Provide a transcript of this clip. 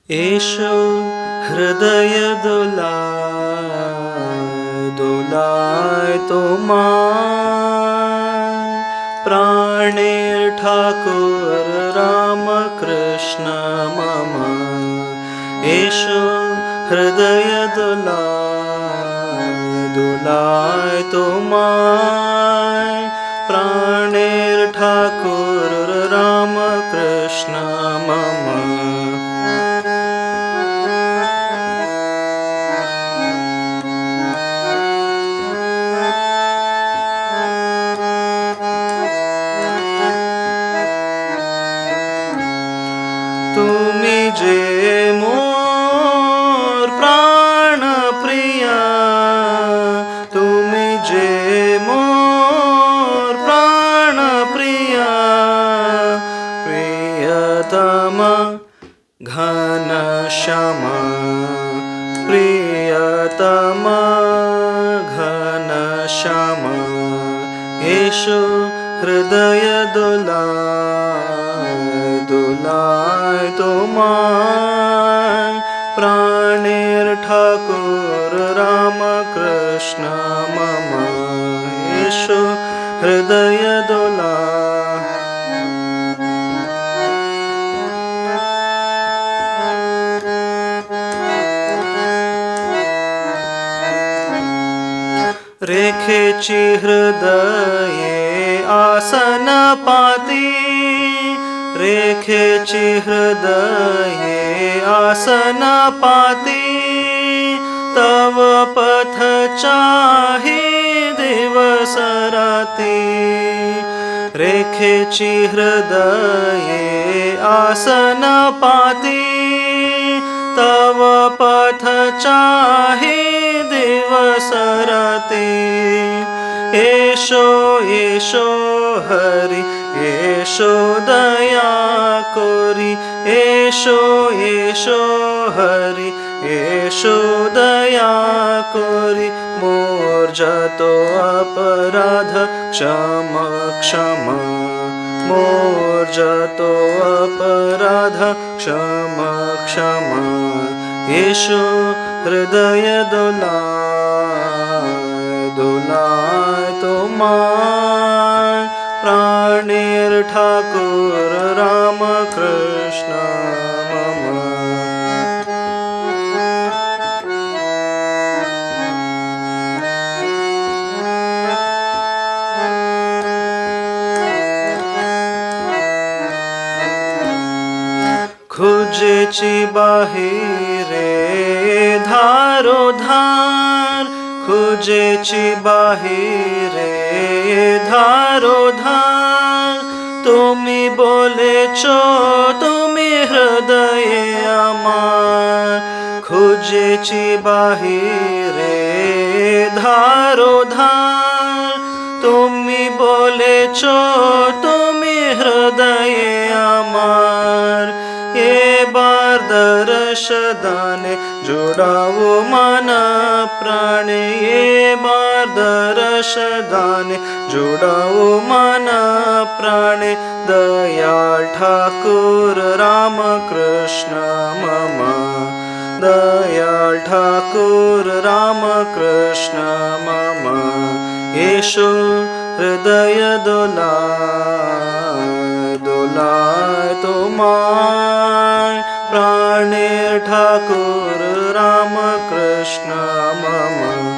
एषो हृदय दोलाय তোমায় प्राणेर ठाकुर रामकृष्ण मम एषो हृदय दोलाय তোমায় प्राणेर ठाकुर रामकृष्ण मम তুমি যে মোর প্রাণ প্রিয়া তুমি যে মোর প্রাণ প্রিয়া প্রিয়তমা ঘনশ্যামা প্রিয়তমা ঘনশ্যামা এষো হৃদয় দোলায় তোমায় प्राणेर ठाकुर रामकृष्ण मम एषो हृदय रेखेची हृदये आसन पाती रेखेची हृदये आसन पाती तव पथ चाही दिवस राती रेखेची हृदये आसन पाती तव पथ चाही दिवस राती एषो हरि एषो दया कोरी एषो हरि एषो दया कोरी मोर जतो अपराध क्षम मोर जतो अपराध क्षम एषो हृदय दोलाय তোমায় प्राणेर ठाकुर रामकृष्ण मम খুঁজেছি বাহিরে ধার খুঁজেছি বাহিরে ধার তুমি বলেছ তুমি হৃদয়ে আমার খুঁজেছি বাহিরে ধার তুমি বলেছ তুমি হৃদয়ে আমার এবার দর্শ দানে জোড়াও মন প্রাণে এবার দর্শ দানে জোড়াও মন প্রাণে দয়াল ঠাকুর রামকৃষ্ণ মম দয়াল ঠাকুর রামকৃষ্ণ মম এষো হৃদয় দোলায় তোমায় प्राणेर ठाकुर रामकृष्ण मम।